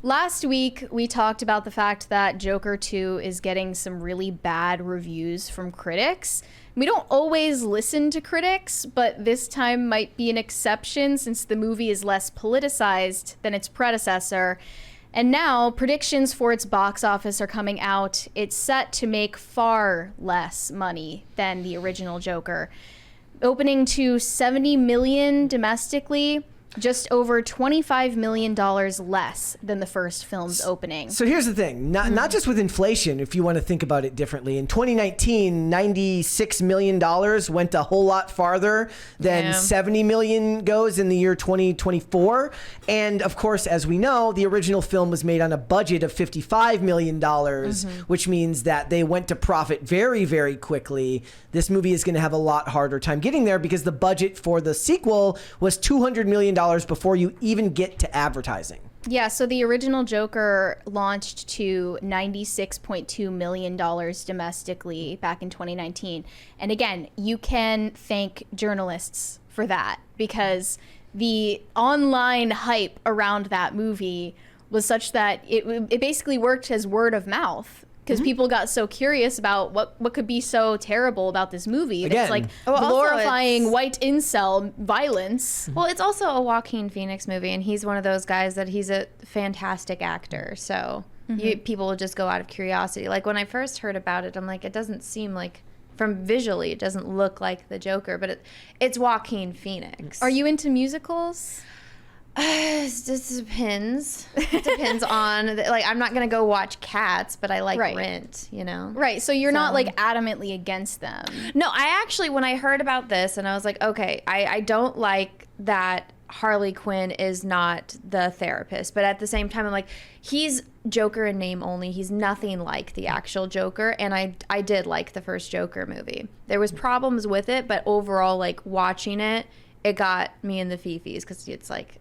Last week, we talked about the fact that Joker 2 is getting some really bad reviews from critics. We don't always listen to critics, but this time might be an exception since the movie is less politicized than its predecessor. And now, predictions for its box office are coming out. It's set to make far less money than the original Joker, opening to $70 million domestically, just over $25 million less than the first film's opening. So here's the thing, not just with inflation, if you want to think about it differently. In 2019, $96 million went a whole lot farther than $70 million goes in the year 2024. And of course, as we know, the original film was made on a budget of $55 million, which means that they went to profit very, very quickly. This movie is going to have a lot harder time getting there because the budget for the sequel was $200 million before you even get to advertising. Yeah, so the original Joker launched to $96.2 million domestically back in 2019. And again, you can thank journalists for that because the online hype around that movie was such that it basically worked as word of mouth. Because people got so curious about what could be so terrible about this movie. Again, it's like glorifying white incel violence. Well, it's also a Joaquin Phoenix movie, and he's one of those guys that he's a fantastic actor. So people will just go out of curiosity. Like when I first heard about it, I'm like, it doesn't seem like, from visually, it doesn't look like the Joker, but it's Joaquin Phoenix. Are you into musicals? It just depends. It depends on, like, I'm not going to go watch Cats, but I like Rent, you know? Right, so you're not, like, adamantly against them. No, I actually, when I heard about this, and I was like, okay, I don't like that Harley Quinn is not the therapist, but at the same time, I'm like, he's Joker in name only. He's nothing like the actual Joker, and I did like the first Joker movie. There was problems with it, but overall, like, watching it, it got me in the fifis, because it's like,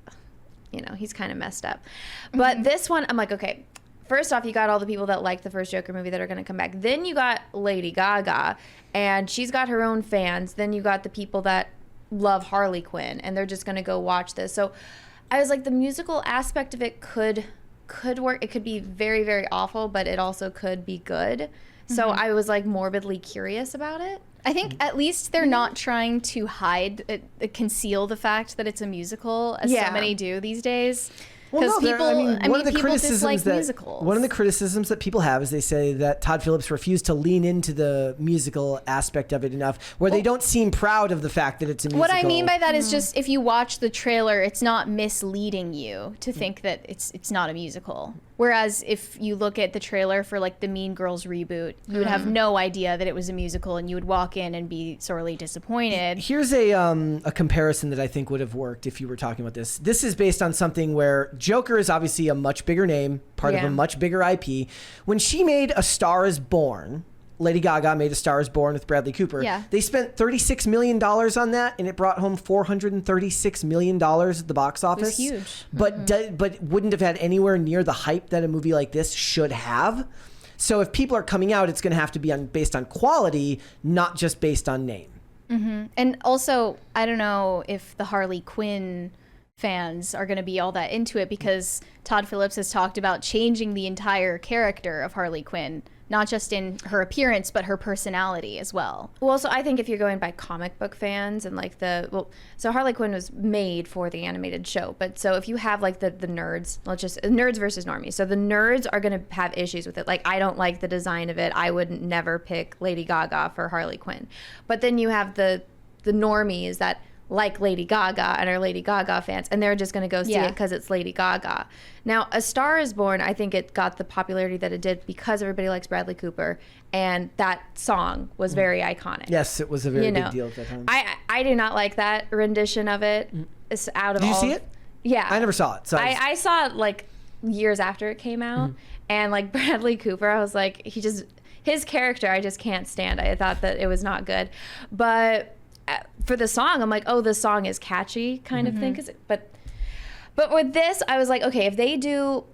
you know, he's kind of messed up. But this one, I'm like, okay, first off, you got all the people that like the first Joker movie that are going to come back. Then you got Lady Gaga, and she's got her own fans. Then you got the people that love Harley Quinn, and they're just going to go watch this. So I was like, the musical aspect of it could work. It could be very, very awful, but it also could be good. So I was like morbidly curious about it. I think at least they're not trying to conceal the fact that it's a musical, as so many do these days. Because people dislike musicals. One of the criticisms that people have is they say that Todd Phillips refused to lean into the musical aspect of it enough, where they don't seem proud of the fact that it's a musical. What I mean by that is just if you watch the trailer, it's not misleading you to think that it's not a musical. Whereas if you look at the trailer for like the Mean Girls reboot, you would have no idea that it was a musical, and you would walk in and be sorely disappointed. Here's a comparison that I think would have worked if you were talking about this. This is based on something where Joker is obviously a much bigger name, part of a much bigger IP. When she made A Star Is Born, Lady Gaga made A Star Is Born with Bradley Cooper. Yeah. They spent $36 million on that, and it brought home $436 million at the box office. It was huge. But wouldn't have had anywhere near the hype that a movie like this should have. So if people are coming out, it's going to have to be based on quality, not just based on name. And also, I don't know if the Harley Quinn fans are going to be all that into it, because Todd Phillips has talked about changing the entire character of Harley Quinn, not just in her appearance, but her personality as well. Well, so I think if you're going by comic book fans and like so Harley Quinn was made for the animated show, but so if you have like the nerds, nerds versus normies. So the nerds are going to have issues with it. Like, I don't like the design of it. I would never pick Lady Gaga for Harley Quinn. But then you have the normies that like Lady Gaga and are Lady Gaga fans, and they're just going to go see it because it's Lady Gaga. Now, A Star Is Born, I think it got the popularity that it did because everybody likes Bradley Cooper, and that song was very iconic. Yes, it was a very big deal at that time. I do not like that rendition of it. It's out of Did you see it? Yeah. I never saw it. So I saw it like years after it came out, and like Bradley Cooper, I was like, his character, I just can't stand. I thought that it was not good. But for the song, I'm like, oh, the song is catchy kind of thing. But with this, I was like, okay, if they do,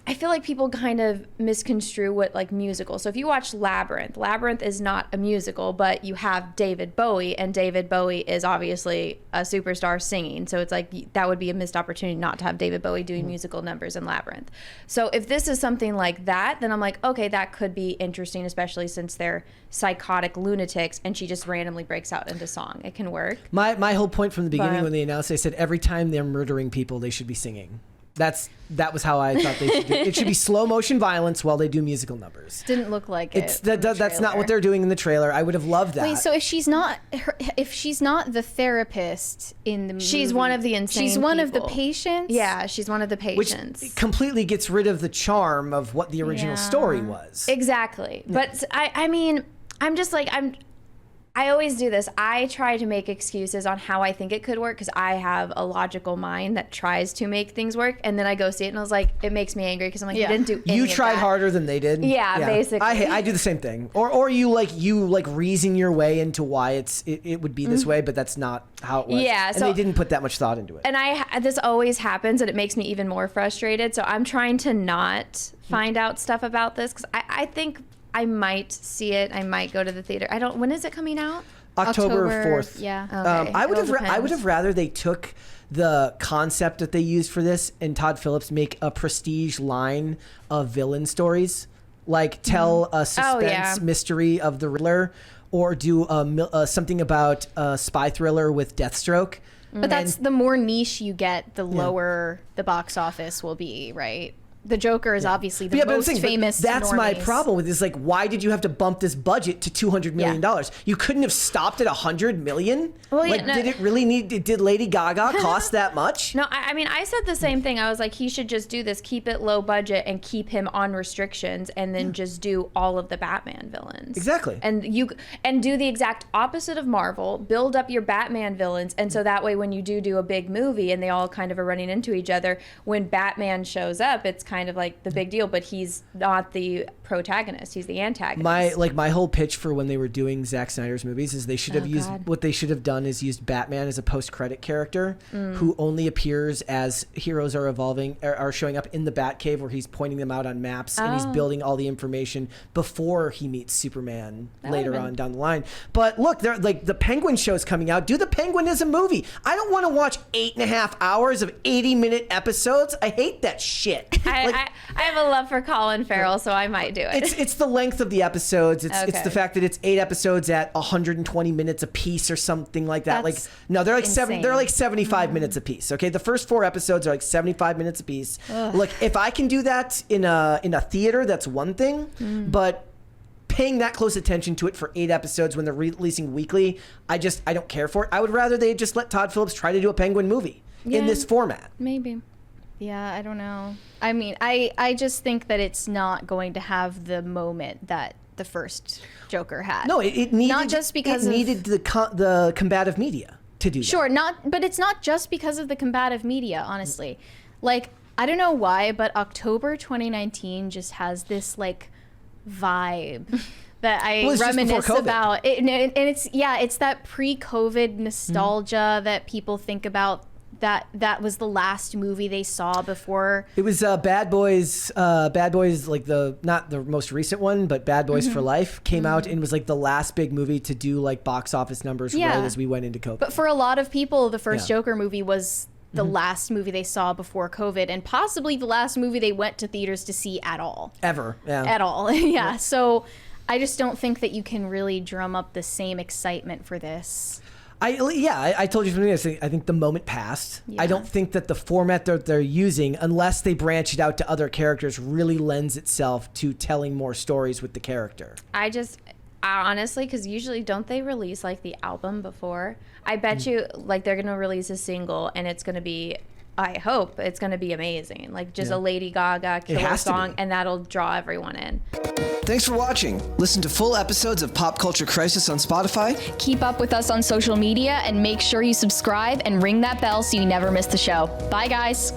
I feel like people kind of misconstrue what like musical. So if you watch Labyrinth is not a musical, but you have David Bowie, and David Bowie is obviously a superstar singing. So it's like that would be a missed opportunity not to have David Bowie doing musical numbers in Labyrinth. So if this is something like that, then I'm like, okay, that could be interesting, especially since they're psychotic lunatics and she just randomly breaks out into song. It can work. My whole point from the beginning But- when they announced, they said every time they're murdering people, they should be singing. That was how I thought they should do it. It should be slow motion violence while they do musical numbers. Didn't look like it. That's not what they're doing in the trailer. I would have loved that. Wait, so if she's not the therapist in the movie, She's one of the insane She's one of the people. patients. Yeah, she's one of the which patients. completely gets rid of the charm of what the original Yeah. story was. Exactly. But I mean, I'm just like, I always do this. I try to make excuses on how I think it could work because I have a logical mind that tries to make things work. And then I go see it and I was like, it makes me angry because I'm like, Yeah. you didn't do any You of tried that. harder than they did. Yeah, basically. I do the same thing. Or you reason your way into why it would be this way, but that's not how it was. Yeah, and so- they didn't put that much thought into it. And this always happens and it makes me even more frustrated. So I'm trying to not find out stuff about this because I think I might see it. I might go to the theater. When is it coming out? October 4th. Yeah. Okay. I would It all have depends. rather they took the concept that they used for this and Todd Phillips make a prestige line of villain stories, like tell a suspense mystery of the Riddler, or do something about a spy thriller with Deathstroke. But that's the more niche you get, the lower the box office will be, right? The Joker is obviously the But I'm most saying, but famous. that's my normies. problem with this. Like, why did you have to bump this budget to $200 million? You couldn't have stopped at $100 million. Well, yeah, like, no- did it really need? Did Lady Gaga cost that much? No, I mean, I said the same thing. I was like, he should just do this, keep it low budget and keep him on restrictions and then just do all of the Batman villains. Exactly. And do the exact opposite of Marvel, build up your Batman villains. And so that way, when you do a big movie and they all kind of are running into each other, when Batman shows up, it's kind of like the big deal, but he's not the protagonist. He's the antagonist. My whole pitch for when they were doing Zack Snyder's movies is they should have what they should have done is used Batman as a post-credit character who only appears as heroes are are showing up in the Batcave where he's pointing them out on maps and he's building all the information before he meets Superman later on down the line. But look, they're like the Penguin show's coming out. Do the Penguin as a movie. I don't want to watch 8.5 hours of 80-minute episodes. I hate that shit. I have a love for Colin Farrell, so I might do it. It's the length of the episodes. It's Okay. the fact that it's 8 episodes at 120 minutes a piece or something like that. That's They're like insane. they're like 75 minutes a piece. Okay, the first 4 episodes are like 75 minutes a piece. Look, if I can do that in a theater, that's one thing, but paying that close attention to it for 8 episodes when they're releasing weekly, I don't care for it. I would rather they just let Todd Phillips try to do a Penguin movie in this format. Maybe. Yeah, I don't know. I mean, I just think that it's not going to have the moment that the first Joker had. No, it needed not just because it needed the combative media to do that. Sure, but it's not just because of the combative media, honestly. Like, I don't know why, but October 2019 just has this like vibe that I Well, it's just reminisce before COVID. about. And it's that pre-COVID nostalgia that people think about. That was the last movie they saw before. It was Bad Boys, like not the most recent one, but Bad Boys for Life came out and was like the last big movie to do like box office numbers right as we went into COVID. But for a lot of people, the first Yeah. Joker movie was the last movie they saw before COVID, and possibly the last movie they went to theaters to see at all. Ever. Yeah. At all. Yeah. So I just don't think that you can really drum up the same excitement for this. I told you from the beginning, I think the moment passed. Yeah. I don't think that the format that they're using, unless they branch it out to other characters, really lends itself to telling more stories with the character. I honestly, because usually don't they release like the album before? I bet you like they're gonna release a single and it's gonna be, I hope it's gonna be amazing, like just a Lady Gaga killer has to song, be. and that'll draw everyone in. Thanks for watching. Listen to full episodes of Pop Culture Crisis on Spotify. Keep up with us on social media and make sure you subscribe and ring that bell so you never miss the show. Bye, guys.